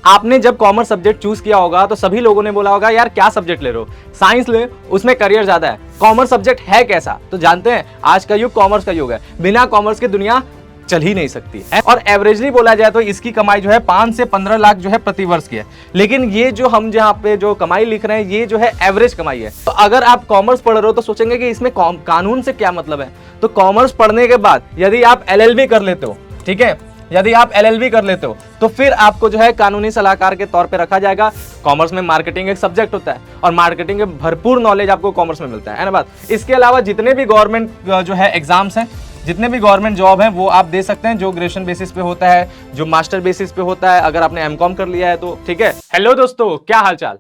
आपने जब commerce subject choose किया होगा तो सभी लोगों ने बोला होगा यार क्या सब्जेक्ट ले रहे हो, साइंस ले, उसमें करियर ज्यादा है। कॉमर्स सब्जेक्ट है कैसा? तो जानते हैं आज का युग कॉमर्स का युग है, बिना कॉमर्स की दुनिया चल ही नहीं सकती है। और एवरेजली बोला जाए तो इसकी कमाई जो है 5 से 15 लाख जो है प्रति वर्ष की है। लेकिन ये जो हम जहाँ पे जो कमाई लिख रहे हैं ये जो है एवरेज कमाई है। तो अगर आप कॉमर्स पढ़ रहे हो तो सोचेंगे कि इसमें कानून से क्या मतलब है। तो कॉमर्स पढ़ने के बाद यदि आप एलएलबी कर लेते हो, ठीक है, यदि आप एलएलबी कर लेते हो तो फिर आपको जो है कानूनी सलाहकार के तौर पे रखा जाएगा। कॉमर्स में मार्केटिंग एक सब्जेक्ट होता है और मार्केटिंग के भरपूर नॉलेज आपको कॉमर्स में मिलता है ना बात। इसके अलावा जितने भी गवर्नमेंट जो है एग्जाम्स हैं, जितने भी गवर्नमेंट जॉब हैं वो आप दे सकते हैं, जो ग्रेजुएशन बेसिस पे होता है, जो मास्टर बेसिस पे होता है, अगर आपने एमकॉम कर लिया है तो ठीक है। हेलो दोस्तों, क्या हालचाल।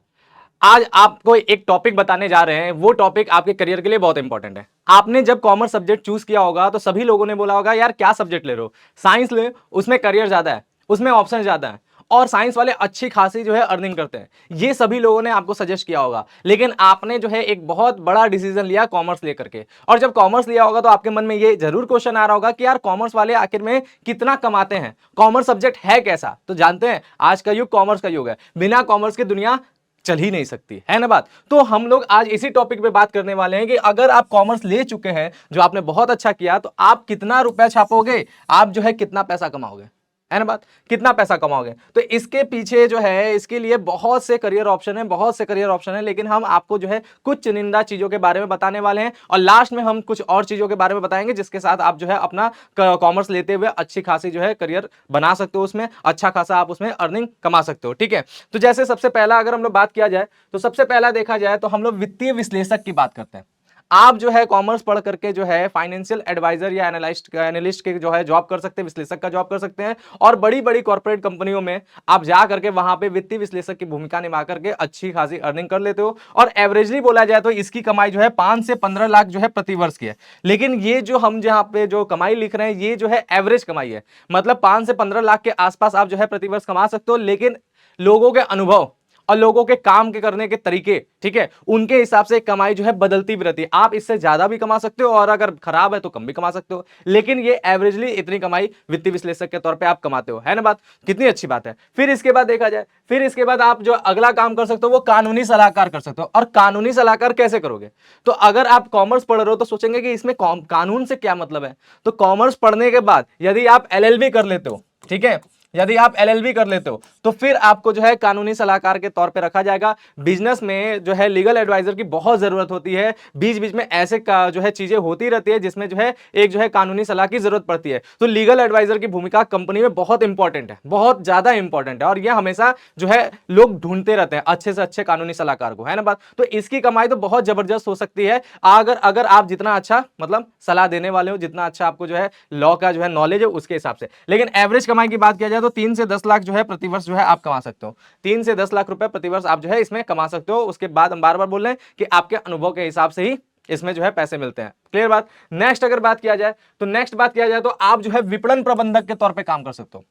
आज आपको एक टॉपिक बताने जा रहे हैं, वो टॉपिक आपके करियर के लिए बहुत इंपॉर्टेंट है। आपने जब कॉमर्स सब्जेक्ट चूज किया होगा तो सभी लोगों ने बोला होगा यार क्या सब्जेक्ट ले रहे हो, साइंस ले, उसमें करियर ज्यादा है, उसमें ऑप्शन ज्यादा है और साइंस वाले अच्छी खासी जो है अर्निंग करते हैं। ये सभी लोगों ने आपको सजेस्ट किया होगा, लेकिन आपने जो है एक बहुत बड़ा डिसीजन लिया कॉमर्स लेकर के। और जब कॉमर्स लिया होगा तो आपके मन में ये जरूर क्वेश्चन आ रहा होगा कि यार कॉमर्स वाले आखिर में कितना कमाते हैं, कॉमर्स सब्जेक्ट है कैसा। तो जानते हैं आज का युग कॉमर्स का युग है, बिना कॉमर्स की दुनिया चल ही नहीं सकती है ना बात। तो हम लोग आज इसी टॉपिक पे बात करने वाले हैं कि अगर आप कॉमर्स ले चुके हैं, जो आपने बहुत अच्छा किया, तो आप कितना रुपया छापोगे, आप जो है कितना पैसा कमाओगे, है ना बात, कितना पैसा कमाओगे। तो इसके पीछे जो है इसके लिए बहुत से करियर ऑप्शन है, बहुत से करियर ऑप्शन है, लेकिन हम आपको जो है कुछ चुनिंदा चीजों के बारे में बताने वाले हैं और लास्ट में हम कुछ और चीजों के बारे में बताएंगे जिसके साथ आप जो है अपना कॉमर्स लेते हुए अच्छी खासी जो है करियर बना सकते हो, उसमें अच्छा खासा आप उसमें अर्निंग कमा सकते हो, ठीक है। तो जैसे सबसे पहला अगर हम लोग बात किया जाए तो सबसे पहला देखा जाए तो हम लोग वित्तीय विश्लेषक की बात करते हैं। आप जो है कॉमर्स पढ़ करके जो है फाइनेंशियल एडवाइजर या एनालिस्ट के जो है जॉब कर सकते हैं, विश्लेषक का जॉब कर सकते हैं और बड़ी बड़ी कॉर्पोरेट कंपनियों में आप जा करके वहां पे वित्तीय विश्लेषक की भूमिका निभा करके अच्छी खासी अर्निंग कर लेते हो। और एवरेजली बोला जाए तो इसकी कमाई जो है 5 से 15 लाख जो है प्रति वर्ष की है। लेकिन ये जो हम जहां पे जो कमाई लिख रहे हैं ये जो है एवरेज कमाई है, मतलब 5 से 15 लाख के आसपास आप जो है प्रति वर्ष कमा सकते हो। लेकिन लोगों के अनुभव और लोगों के काम के करने के तरीके, ठीक है, उनके हिसाब से कमाई जो है बदलती भी रहती है। आप इससे ज्यादा भी कमा सकते हो और अगर खराब है तो कम भी कमा सकते हो, लेकिन ये एवरेजली इतनी कमाई वित्तीय विश्लेषक के तौर पे आप कमाते हो, है ना बात, कितनी अच्छी बात है। फिर इसके बाद देखा जाए, फिर इसके बाद आप जो अगला काम कर सकते हो वो कानूनी सलाहकार कर सकते हो। और कानूनी सलाहकार कैसे करोगे? तो अगर आप कॉमर्स पढ़ रहे हो तो सोचेंगे कि इसमें कानून से क्या मतलब है। तो कॉमर्स पढ़ने के बाद यदि आप एलएलबी कर लेते हो, ठीक है, यदि आप एलएलबी कर लेते हो तो फिर आपको जो है कानूनी सलाहकार के तौर पे रखा जाएगा। बिजनेस में जो है लीगल एडवाइजर की बहुत जरूरत होती है, बीच बीच में ऐसे जो है चीजें होती रहती है जिसमें जो है एक जो है कानूनी सलाह की जरूरत पड़ती है। तो लीगल एडवाइजर की भूमिका कंपनी में बहुत इंपॉर्टेंट है, बहुत ज्यादा इंपॉर्टेंट है और यह हमेशा जो है लोग ढूंढते रहते हैं अच्छे से अच्छे कानूनी सलाहकार को, है ना बात। तो इसकी कमाई तो बहुत जबरदस्त हो सकती है अगर अगर आप जितना अच्छा मतलब सलाह देने वाले हो, जितना अच्छा आपको जो है लॉ का जो है नॉलेज है उसके हिसाब से। लेकिन एवरेज कमाई की बात किया जाए तो 3 से 10 लाख जो है प्रति वर्ष जो है आप कमा सकते हो। 3 से 10 लाख रुपए प्रति वर्ष आप जो है इसमें कमा सकते हो। उसके बाद हम बार बार बोल रहे हैं कि आपके अनुभव के हिसाब से ही इसमें जो है पैसे मिलते हैं। क्लियर बात। नेक्स्ट अगर बात किया जाए तो आप जो है विपणन प्रबंधक के तौर पे काम कर सकते हो।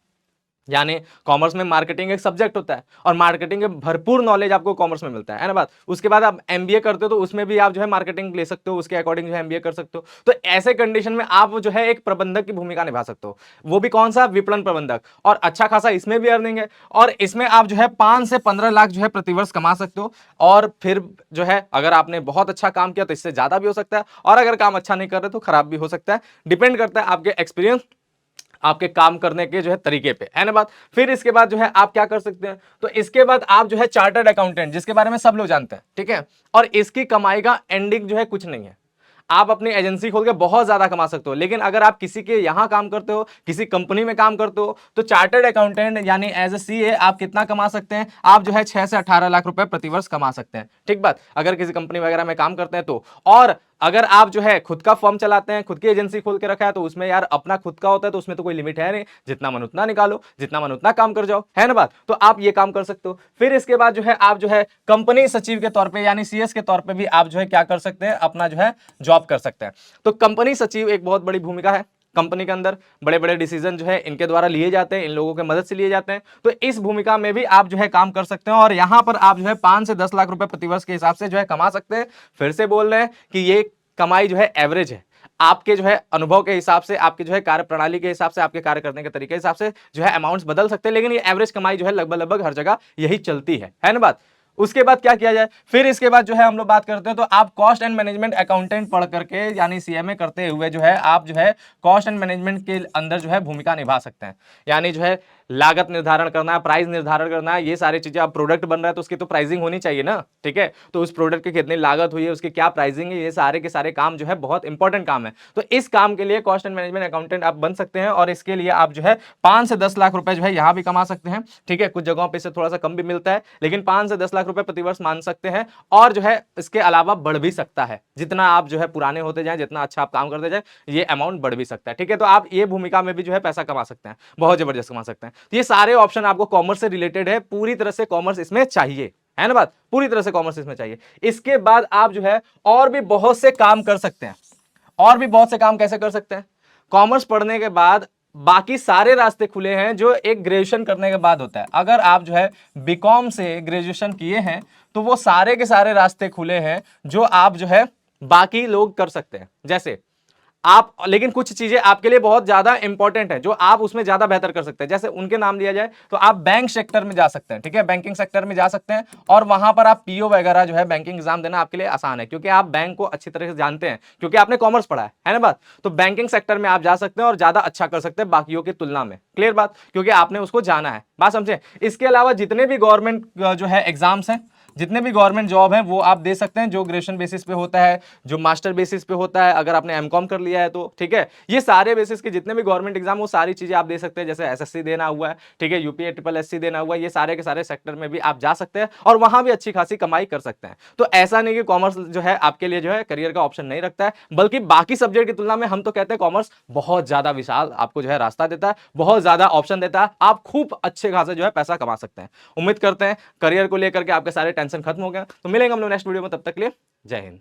यानी कॉमर्स में मार्केटिंग एक सब्जेक्ट होता है और मार्केटिंग के भरपूर नॉलेज आपको कॉमर्स में मिलता है ना बात। उसके बाद आप एमबीए करते हो तो उसमें भी आप जो है मार्केटिंग ले सकते हो, उसके अकॉर्डिंग जो है एमबीए कर सकते हो। तो ऐसे कंडीशन में आप जो है एक प्रबंधक की भूमिका निभा सकते हो, वो भी कौन सा, विपणन प्रबंधक। और अच्छा खासा इसमें भी अर्निंग है और इसमें आप जो है 5 से 15 लाख जो है प्रतिवर्ष कमा सकते हो। और फिर जो है अगर आपने बहुत अच्छा काम किया तो इससे ज्यादा भी हो सकता है और अगर काम अच्छा नहीं कर रहे तो खराब भी हो सकता है। डिपेंड करता है आपके एक्सपीरियंस, आपके काम करने के जो है तरीके पे, है ना बात। फिर इसके बाद जो है आप क्या कर सकते हैं, तो इसके बाद आप जो है चार्टर्ड अकाउंटेंट, जिसके बारे में सब लोग जानते हैं, ठीक है, और इसकी कमाई का एंडिंग जो है कुछ नहीं है। आप अपनी एजेंसी खोल के बहुत ज्यादा कमा सकते हो। लेकिन अगर आप किसी के यहां काम करते हो, किसी कंपनी में काम करते हो, तो चार्टर्ड अकाउंटेंट यानी एज ए सीए आप कितना कमा सकते हैं, आप जो है 6 से 18 लाख रुपए प्रतिवर्ष कमा सकते हैं, ठीक बात, अगर किसी कंपनी वगैरह में काम करते हैं तो। और अगर आप जो है खुद का फर्म चलाते हैं, खुद की एजेंसी खोल के रखा है, तो उसमें यार अपना खुद का होता है तो उसमें तो कोई लिमिट है नहीं, जितना मन उतना निकालो, जितना मन उतना काम कर जाओ, है ना बात। तो आप ये काम कर सकते हो। फिर इसके बाद जो है आप जो है कंपनी सचिव के तौर पे यानी सीएस के तौर पे भी आप जो है क्या कर सकते हैं, अपना जो है जॉब कर सकते हैं। तो कंपनी सचिव एक बहुत बड़ी भूमिका है कंपनी के अंदर, बड़े बड़े डिसीजन जो है इनके द्वारा लिए जाते हैं, इन लोगों के मदद से लिए जाते हैं। तो इस भूमिका में भी आप जो है काम कर सकते हैं और यहां पर आप जो है 5 से 10 लाख रुपए प्रतिवर्ष के हिसाब से जो है कमा सकते हैं। फिर से बोल रहे हैं कि ये कमाई जो है एवरेज है, आपके जो है अनुभव के हिसाब से, आपके जो है कार्य प्रणाली के हिसाब से, आपके कार्य करने के तरीके के हिसाब से जो है अमाउंट्स बदल सकते हैं, लेकिन ये एवरेज कमाई जो है लगभग लगभग हर जगह यही चलती है ना बात। उसके बाद क्या किया जाए, फिर इसके बाद जो है हम लोग बात करते हैं, तो आप कॉस्ट एंड मैनेजमेंट अकाउंटेंट पढ़ करके यानी सीएमए करते हुए जो है आप जो है कॉस्ट एंड मैनेजमेंट के अंदर जो है भूमिका निभा सकते हैं। यानी जो है लागत निर्धारण करना, प्राइस निर्धारण करना, ये सारी चीजें। अब प्रोडक्ट बन रहा है तो उसकी तो प्राइसिंग होनी चाहिए ना, ठीक है। तो उस प्रोडक्ट की कितनी लागत हुई है, उसकी क्या प्राइसिंग है, ये सारे के सारे काम जो है बहुत इंपॉर्टेंट काम है। तो इस काम के लिए कॉस्ट एंड मैनेजमेंट अकाउंटेंट आप बन सकते हैं, और इसके लिए आप जो है 5 से 10 लाख रुपए जो है यहां भी कमा सकते हैं, ठीक है। कुछ जगहों पे इससे थोड़ा सा कम भी मिलता है, लेकिन 5 से 10 लाख रुपए प्रतिवर्ष मान सकते हैं। और जो है इसके अलावा बढ़ भी सकता है, जितना आप जो है पुराने होते जाएं, जितना अच्छा आप काम करते जाएं, ये अमाउंट बढ़ भी सकता है, ठीक है। तो आप ये भूमिका में भी जो है पैसा कमा सकते हैं, बहुत जबरदस्त कमा सकते हैं। तो ये सारे ऑप्शन आपको कॉमर्स से रिलेटेड है, पूरी तरह से कॉमर्स इसमें चाहिए, है ना बात, पूरी तरह से कॉमर्स इसमें चाहिए। इसके बाद आप जो है और भी बहुत से काम कर सकते हैं। और भी बहुत से काम कैसे कर सकते हैं, कॉमर्स पढ़ने के बाद बाकी सारे रास्ते खुले हैं जो एक ग्रेजुएशन करने के बाद होता है। अगर आप जो है बीकॉम से ग्रेजुएशन किए हैं तो वो सारे के सारे रास्ते खुले हैं जो आप जो है बाकी लोग कर सकते हैं। जैसे आप, लेकिन कुछ चीजें आपके लिए बहुत ज्यादा इंपॉर्टेंट है जो आप उसमें ज्यादा बेहतर कर सकते हैं। जैसे उनके नाम लिया जाए तो आप बैंक सेक्टर में जा सकते हैं, ठीक है, बैंकिंग सेक्टर में जा सकते हैं, और वहां पर आप पीओ वगैरह जो है बैंकिंग एग्जाम देना आपके लिए आसान है, क्योंकि आप बैंक को अच्छी तरह से जानते हैं, क्योंकि आपने कॉमर्स पढ़ा है ना बात। तो बैंकिंग सेक्टर में आप जा सकते हैं और ज्यादा अच्छा कर सकते हैं बाकियों की तुलना में, क्लियर बात, क्योंकि आपने उसको जाना है, बात समझे। इसके अलावा जितने भी गवर्नमेंट जो है एग्जाम्स हैं, जितने भी गवर्नमेंट जॉब हैं वो आप दे सकते हैं, जो ग्रेजुएशन बेसिस पे होता है, जो मास्टर बेसिस पे होता है, अगर आपने एमकॉम कर लिया है तो, ठीक है। ये सारे बेसिस के जितने भी गवर्नमेंट एग्जाम, वो सारी चीजें आप दे सकते हैं। जैसे एसएससी देना हुआ है, ठीक है, यूपीए ट्रिपल एससी देना हुआ है, ये सारे के सारे सेक्टर में भी आप जा सकते हैं और वहां भी अच्छी खासी कमाई कर सकते हैं। तो ऐसा नहीं कि कॉमर्स जो है आपके लिए जो है करियर का ऑप्शन नहीं रखता है, बल्कि बाकी सब्जेक्ट की तुलना में हम तो कहते हैं कॉमर्स बहुत ज्यादा विशाल आपको जो है रास्ता देता है, बहुत ज्यादा ऑप्शन देता है, आप खूब अच्छे खासे जो है पैसा कमा सकते हैं। उम्मीद करते हैं करियर को लेकर के आपके सारे टेंशन खत्म हो गए। तो मिलेंगे हम लोग नेक्स्ट वीडियो में, तब तक के लिए जय हिंद।